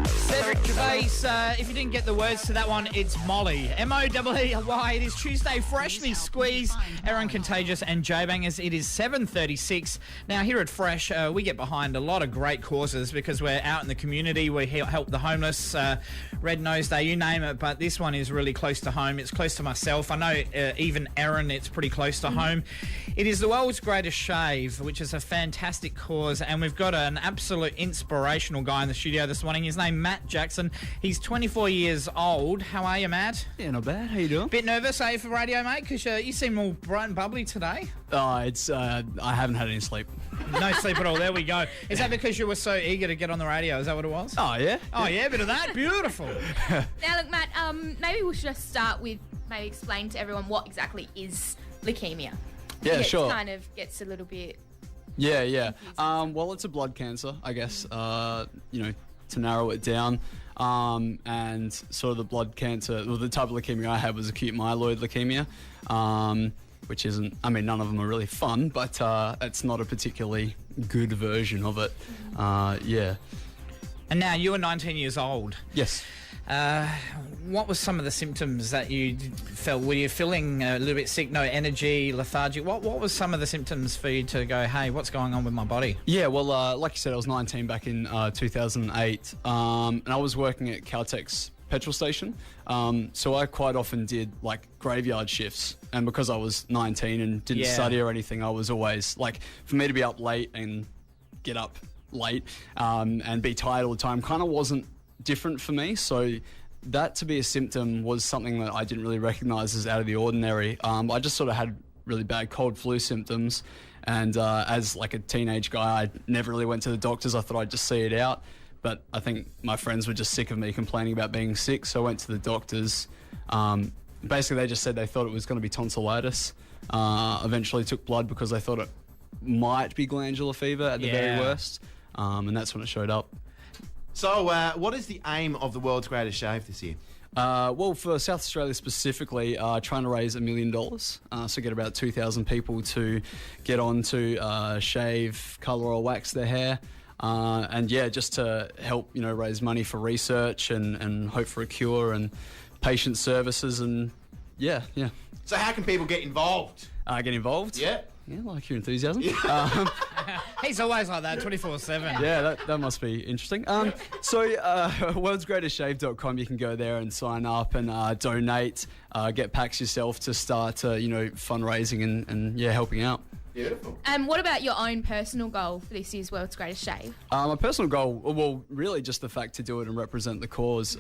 Cedric Gervais, if you didn't get the words to that one, it's Molly. M-O-E-E-Y. It is Tuesday, Freshly Squeeze, Aaron Contagious and J-Bangers. It is 7:36. Now, here at Fresh, we get behind a lot of great causes because we're out in the community. We help the homeless, Red Nose Day, you name it. But this one is really close to home. It's close to myself. I know even Aaron, it's pretty close to home. It is the world's greatest shave, which is a fantastic cause. And we've got an absolute inspirational guy in the studio this morning. His name, Matt Jackson. He's 24 years old. How are you, Matt? Yeah, not bad. How you doing? Bit nervous, eh, for radio, mate? Because you seem all bright and bubbly today. Oh, it's I haven't had any sleep. No sleep at all. There we go. Is that because you were so eager to get on the radio? Is that what it was? Oh, yeah. Oh, yeah, bit of that. Beautiful. Now, look, Matt, maybe we should just start with maybe explain to everyone what exactly is leukemia. Yeah, sure. It kind of gets a little bit... Yeah. Well, it's a blood cancer, I guess, to narrow it down. And sort of the blood cancer, well, the type of leukemia I had was acute myeloid leukemia, which isn't, I mean, none of them are really fun, but it's not a particularly good version of it. Yeah. And now you were 19 years old. Yes. What were some of the symptoms that you felt? Were you feeling a little bit sick, no energy, lethargic? What was some of the symptoms for you to go, hey, what's going on with my body? Yeah, well, like you said, I was 19 back in 2008, and I was working at Caltech's petrol station. So I quite often did like graveyard shifts, and because I was 19 and didn't study or anything, I was always like, for me to be up late and get up late and be tired all the time kind of wasn't different for me. So that to be a symptom was something that I didn't really recognize as out of the ordinary. I just sort of had really bad cold flu symptoms, and as like a teenage guy, I never really went to the doctors. I thought I'd just see it out, but I think my friends were just sick of me complaining about being sick, so I went to the doctors. Basically they just said they thought it was going to be tonsillitis. Eventually took blood because they thought it might be glandular fever at the very worst, and that's when it showed up. So, what is the aim of the world's greatest shave this year? Well, for South Australia specifically, trying to raise $1 million. So get about 2,000 people to get on to shave, colour or wax their hair. And yeah, just to help, raise money for research and hope for a cure and patient services and yeah. So how can people get involved? Get involved? Yeah. Yeah, like your enthusiasm. He's always like that, 24/7. Yeah, that must be interesting. So worldsgreatestshave.com, you can go there and sign up and donate, get packs yourself to start, fundraising and helping out. Beautiful. And what about your own personal goal for this year's World's Greatest Shave? My personal goal, well, really just the fact to do it and represent the cause,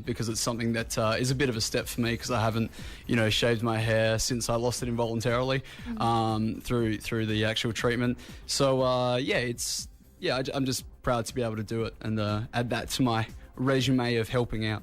because it's something that is a bit of a step for me because I haven't, shaved my hair since I lost it involuntarily through the actual treatment. So, I'm just proud to be able to do it and add that to my resume of helping out.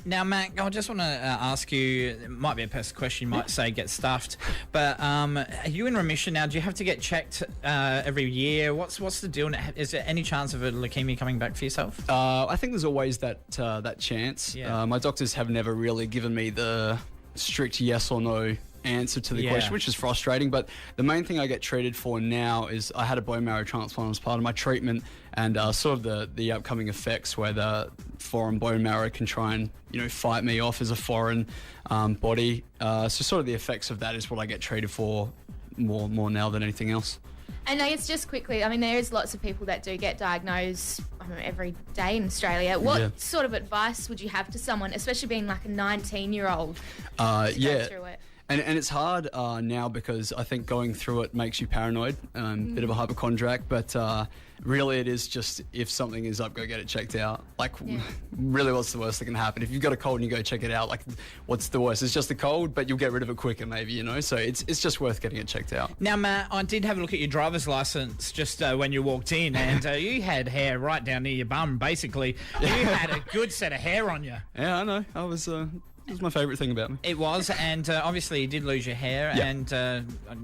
Now, Matt, I just want to ask you, it might be a personal question, you might say get stuffed, but are you in remission now? Do you have to get checked every year? What's the deal? Is there any chance of a leukemia coming back for yourself? I think there's always that chance. Yeah. My doctors have never really given me the strict yes or no answer to the question, which is frustrating, but the main thing I get treated for now is I had a bone marrow transplant as part of my treatment, and sort of the upcoming effects where the foreign bone marrow can try and fight me off as a foreign body, so sort of the effects of that is what I get treated for more now than anything else. And I guess just quickly, I mean, there is lots of people that do get diagnosed every day in Australia. What sort of advice would you have to someone, especially being like a 19-year-old, to go through it? And it's hard now because I think going through it makes you paranoid, bit of a hypochondriac, but really it is just if something is up, go get it checked out. Like, really what's the worst that can happen? If you've got a cold and you go check it out, like, what's the worst? It's just a cold, but you'll get rid of it quicker maybe, so it's just worth getting it checked out. Now, Matt, I did have a look at your driver's license just when you walked in, and you had hair right down near your bum, basically. You had a good set of hair on you. Yeah, I know. I was... It was my favourite thing about me. It was, and obviously you did lose your hair, and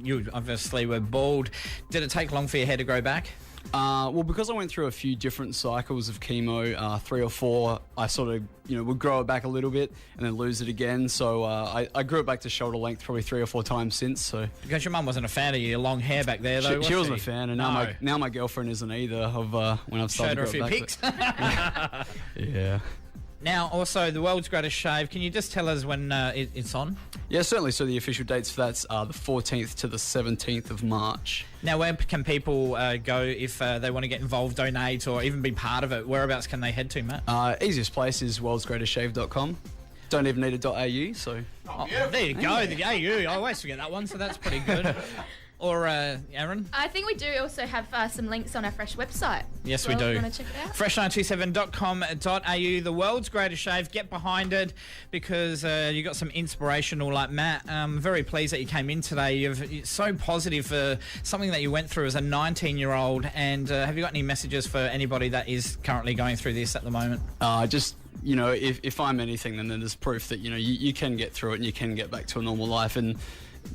you obviously were bald. Did it take long for your hair to grow back? Well, because I went through a few different cycles of chemo, 3 or 4, I sort of, would grow it back a little bit and then lose it again. So I grew it back to shoulder length probably 3 or 4 times since. So because your mum wasn't a fan of your long hair back there, though. She wasn't a fan, and now my girlfriend isn't either. Of when I've started to grow it back. Showed her a few pics. Yeah. Now, also, the World's Greatest Shave. Can you just tell us when it's on? Yeah, certainly. So the official dates for that's the 14th to the 17th of March. Now, where can people go if they want to get involved, donate, or even be part of it? Whereabouts can they head to, Matt? Easiest place is worldsgreatestshave.com. Don't even need a .au, so... Oh, there you go, the AU. I always forget that one, so that's pretty good. Or, Aaron? I think we do also have some links on our Fresh website. Yes, we do. You want to check it out? fresh927.com.au, the World's Greatest Shave. Get behind it because you got some inspirational, like Matt. I'm very pleased that you came in today. You're so positive for something that you went through as a 19-year-old. And have you got any messages for anybody that is currently going through this at the moment? If I'm anything, then there's proof that, you can get through it and you can get back to a normal life. And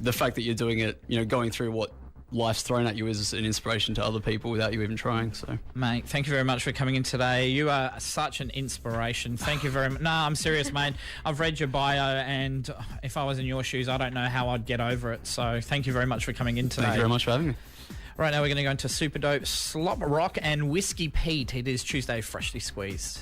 the fact that you're doing it, going through what life's thrown at you is an inspiration to other people without you even trying. So, mate, thank you very much for coming in today. You are such an inspiration. Thank you very much. No, I'm serious, mate. I've read your bio, and if I was in your shoes, I don't know how I'd get over it. So thank you very much for coming in today. Thank you very much for having me. Right now we're going to go into Super Dope, Slop Rock and Whiskey Pete. It is Tuesday Freshly Squeezed.